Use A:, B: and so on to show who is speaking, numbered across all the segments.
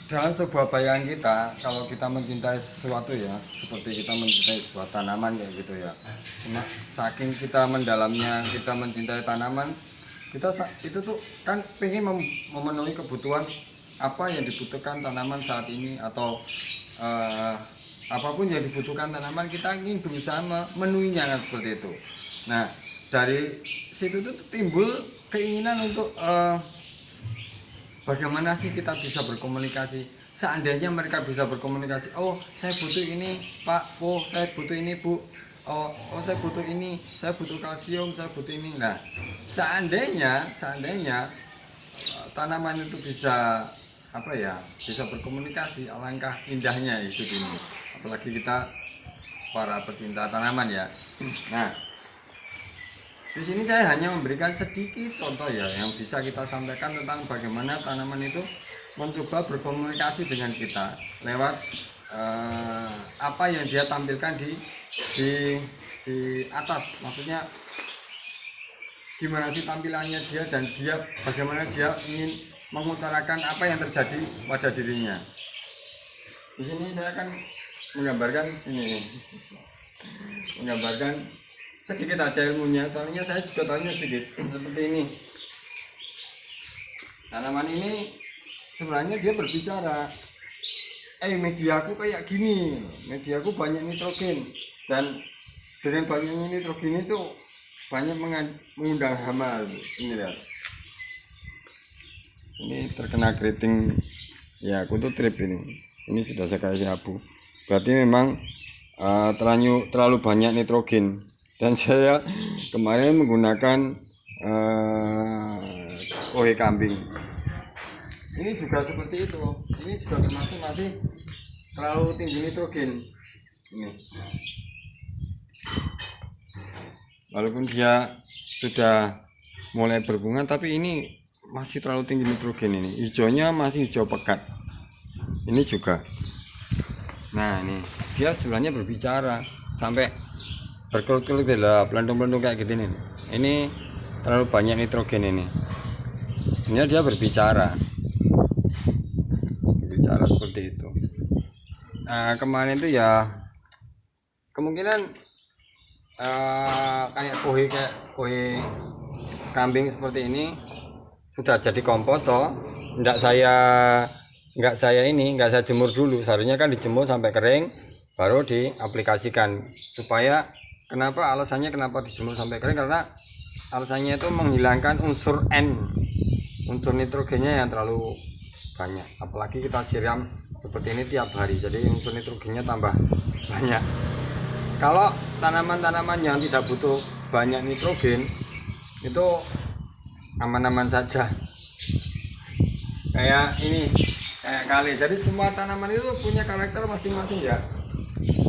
A: dalam sebuah bayangan kita, kalau kita mencintai sesuatu ya, seperti kita mencintai sebuah tanaman kayak gitu ya. Cuma saking kita mendalamnya, kita mencintai tanaman, itu tuh kan pengen memenuhi kebutuhan apa yang dibutuhkan tanaman saat ini, atau apapun yang dibutuhkan tanaman, kita ingin berusaha memenuhinya kan, seperti itu. Nah, dari situ tuh timbul keinginan untuk bagaimana sih kita bisa berkomunikasi. Seandainya mereka bisa berkomunikasi, oh saya butuh ini pak, oh saya butuh ini bu, oh saya butuh ini, saya butuh kalsium, saya butuh ini. Nah, seandainya tanaman itu bisa bisa berkomunikasi, alangkah indahnya hidup ini, apalagi kita para pecinta tanaman ya. Nah, di sini saya hanya memberikan sedikit contoh ya yang bisa kita sampaikan tentang bagaimana tanaman itu mencoba berkomunikasi dengan kita lewat apa yang dia tampilkan di atas. Maksudnya gimana sih tampilannya dia, dan dia bagaimana dia ingin mengutarakan apa yang terjadi pada dirinya. Di sini saya akan menggambarkan sedikit aja ilmunya, soalnya saya juga tahunya sedikit. Seperti ini, tanaman ini sebenarnya dia berbicara, mediaku kayak gini, mediaku banyak nitrogen, dan dengan banyaknya nitrogen itu banyak mengundang hama. Ini lihat, ini terkena keriting ya, kutu trip ini sudah saya kasih abu, berarti memang terlalu banyak nitrogen. Dan saya kemarin menggunakan kohe kambing, ini juga seperti itu, ini juga termasuk masih terlalu tinggi nitrogen ini, walaupun dia sudah mulai berbunga, tapi ini masih terlalu tinggi nitrogen. Ini hijaunya masih hijau pekat, ini juga. Nah, ini dia sebenarnya berbicara sampai berkelut-kelut lah, pelantung-pelantung kayak gitu nih. Ini terlalu banyak nitrogen ini dia berbicara seperti itu. Nah, kemarin itu ya kemungkinan kayak kohe kambing seperti ini sudah jadi kompos toh. Enggak saya jemur dulu, seharusnya kan dijemur sampai kering baru diaplikasikan. Supaya alasannya kenapa dijemur sampai kering, karena alasannya itu menghilangkan unsur N, unsur nitrogennya yang terlalu banyak. Apalagi kita siram seperti ini tiap hari, jadi unsur nitrogennya tambah banyak. Kalau tanaman-tanaman yang tidak butuh banyak nitrogen itu aman-aman saja, kayak ini, kayak kali. Jadi semua tanaman itu punya karakter masing-masing ya,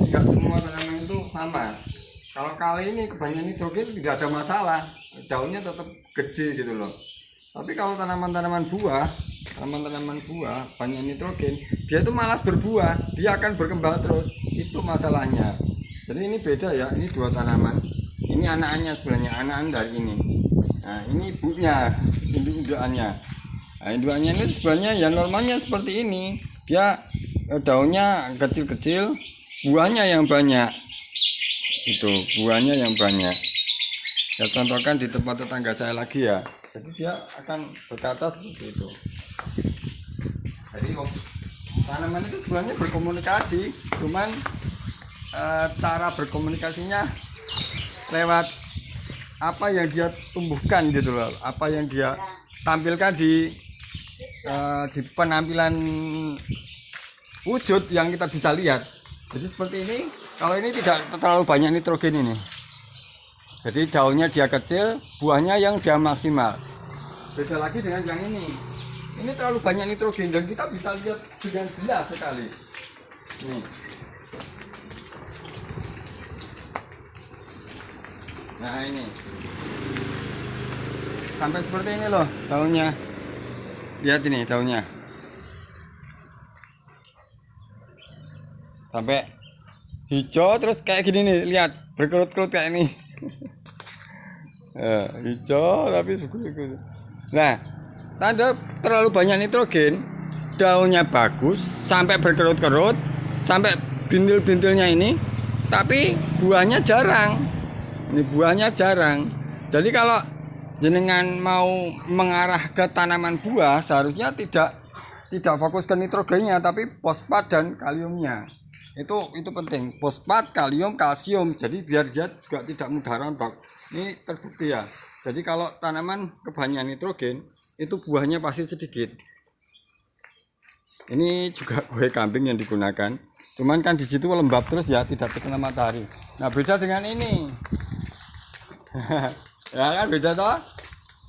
A: tidak semua tanaman itu sama. Kalau kali ini kebanyakan nitrogen tidak ada masalah, daunnya tetap gede gitu loh. Tapi kalau tanaman buah banyak nitrogen, dia itu malas berbuah, dia akan berkembang terus. Itu masalahnya. Jadi ini beda ya, ini dua tanaman. Ini anak-anaknya sebenarnya, anak-anak dari ini. Nah, ini ibunya, indukannya. Nah, indukannya ini sebenarnya ya normalnya seperti ini. Dia daunnya kecil-kecil, buahnya yang banyak. Itu buahnya yang banyak. Ya, contohkan di tempat tetangga saya lagi ya, jadi dia akan berkata seperti itu. Jadi tanaman itu sebenarnya berkomunikasi, cuman cara berkomunikasinya lewat apa yang dia tumbuhkan gitu loh, apa yang dia tampilkan di penampilan wujud yang kita bisa lihat. Jadi seperti ini. Kalau ini tidak terlalu banyak nitrogen ini, jadi daunnya dia kecil, buahnya yang dia maksimal. Beda lagi dengan yang ini terlalu banyak nitrogen, dan kita bisa lihat dengan jelas sekali. Nih. Nah, ini sampai seperti ini loh daunnya, lihat ini daunnya sampai hijau terus kayak gini nih, lihat berkerut-kerut kayak ini. Hijau tapi berkerut. Nah, tanda terlalu banyak nitrogen daunnya bagus sampai berkerut-kerut, sampai bintil-bintilnya ini, tapi buahnya jarang. Ini buahnya jarang. Jadi kalau jenengan mau mengarah ke tanaman buah, seharusnya tidak fokus ke nitrogennya, tapi fosfat dan kaliumnya. Itu penting, fosfat, kalium, kalsium. Jadi biar dia juga tidak mudah rontok. Ini terbukti ya. Jadi kalau tanaman kebanyakan nitrogen, itu buahnya pasti sedikit. Ini juga kue kambing yang digunakan. Cuman kan di situ lembab terus ya, tidak terkena matahari. Nah beda dengan ini. Ya kan beda toh,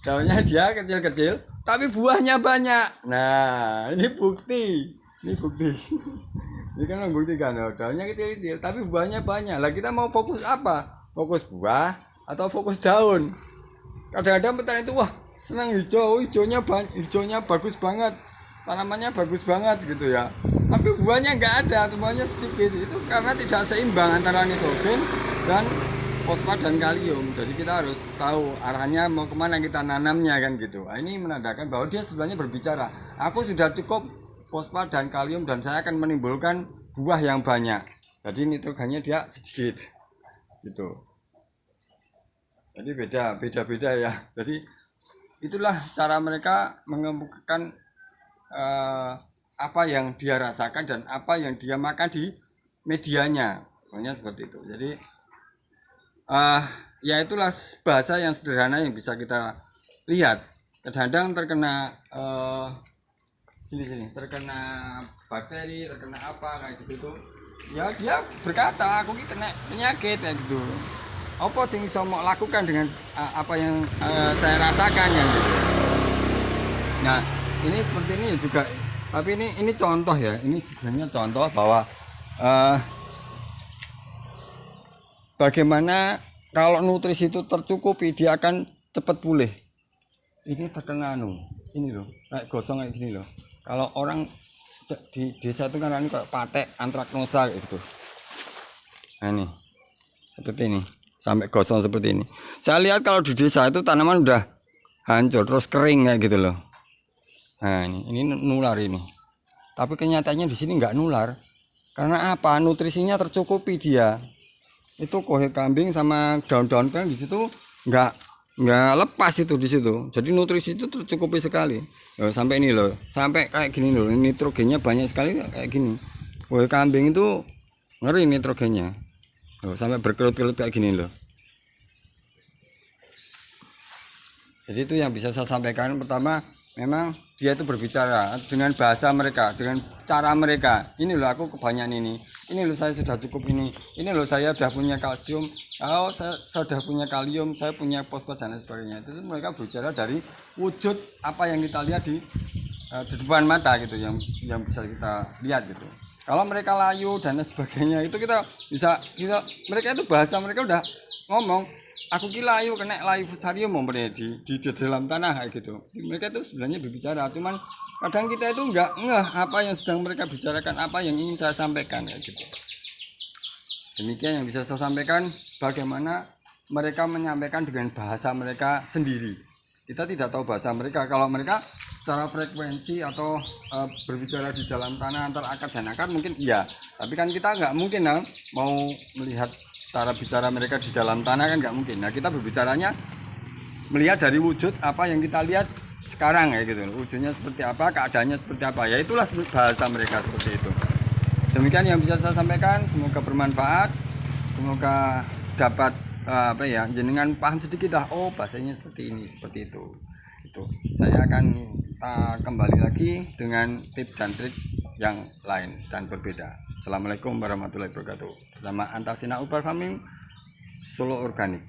A: daunnya dia kecil-kecil tapi buahnya banyak. Nah ini bukti ini kan membuktikan daunnya kecil-kecil tapi buahnya banyak. Lah kita mau fokus apa, fokus buah atau fokus daun? Kadang-kadang petani itu wah senang hijaunya bagus banget, tanamannya bagus banget gitu ya, tapi buahnya nggak ada, buahnya sedikit. Itu karena tidak seimbang antara nitrogen dan fosfat dan kalium. Jadi kita harus tahu arahnya mau kemana kita nanamnya kan gitu. Nah, ini menandakan bahwa dia sebenarnya berbicara, aku sudah cukup fosfat dan kalium dan saya akan menimbulkan buah yang banyak. Jadi nitrogennya dia sedikit gitu. Jadi beda ya. Jadi itulah cara mereka mengemukakan apa yang dia rasakan dan apa yang dia makan di medianya. Pokoknya seperti itu. Jadi ya itulah bahasa yang sederhana yang bisa kita lihat. Kadang-kadang terkena terkena bakteri, terkena apa kayak gitu tuh. Ya dia berkata aku ini kena penyakit kayak gitu. Apa sih bisa mau lakukan dengan apa yang saya rasakan ya gitu. Nah ini seperti ini juga. Tapi ini contoh ya. Ini sebenarnya contoh bahwa bagaimana kalau nutrisi itu tercukupi dia akan cepat pulih. Ini terkena ini loh, kayak gosong kayak gini loh. Kalau orang di desa itu kan kayak patek, antraknosa gitu. Nah ini seperti ini, sampai gosong seperti ini. Saya lihat kalau di desa itu tanaman udah hancur terus kering kayak gitu loh. Nah ini nular ini. Tapi kenyataannya di sini nggak nular. Karena apa? Nutrisinya tercukupi dia. Itu kue kambing sama daun-daun kan di situ nggak lepas itu di situ. Jadi nutrisi itu tercukupi sekali. Sampai ini loh, sampai kayak gini loh. Nitrogennya banyak sekali kayak gini. Kue kambing itu ngeri nitrogennya. Sampai berkerut-kerut kayak gini loh. Jadi itu yang bisa saya sampaikan. Pertama, memang dia itu berbicara dengan bahasa mereka, dengan cara mereka. Ini loh aku kebanyakan ini loh saya sudah cukup ini loh saya sudah punya kalsium, kalau saya sudah punya kalium, saya punya fosfat dan lain sebagainya. Itu mereka berbicara dari wujud apa yang kita lihat di depan mata gitu, yang bisa kita lihat gitu. Kalau mereka layu dan lain sebagainya itu kita mereka itu bahasa mereka udah ngomong, aku ki layu kena layu fusarium di dalam tanah kayak gitu. Mereka itu sebenarnya berbicara, cuman kadang kita itu enggak ngeh apa yang sedang mereka bicarakan, apa yang ingin saya sampaikan kayak gitu. Demikian yang bisa saya sampaikan, bagaimana mereka menyampaikan dengan bahasa mereka sendiri. Kita tidak tahu bahasa mereka. Kalau mereka secara frekuensi atau berbicara di dalam tanah antar akar dan akar mungkin iya. Tapi kan kita nggak mungkin mau melihat cara bicara mereka di dalam tanah, kan nggak mungkin. Nah kita berbicaranya melihat dari wujud apa yang kita lihat sekarang ya gitu, wujudnya seperti apa, keadaannya seperti apa, ya itulah bahasa mereka seperti itu. Demikian yang bisa saya sampaikan, semoga bermanfaat, semoga dapat jenengan paham sedikit lah, oh bahasanya seperti ini, seperti itu. Saya akan kembali lagi dengan tips dan trik yang lain dan berbeda. Assalamualaikum warahmatullahi wabarakatuh. Bersama Antasina Urban Farming Solo Organik.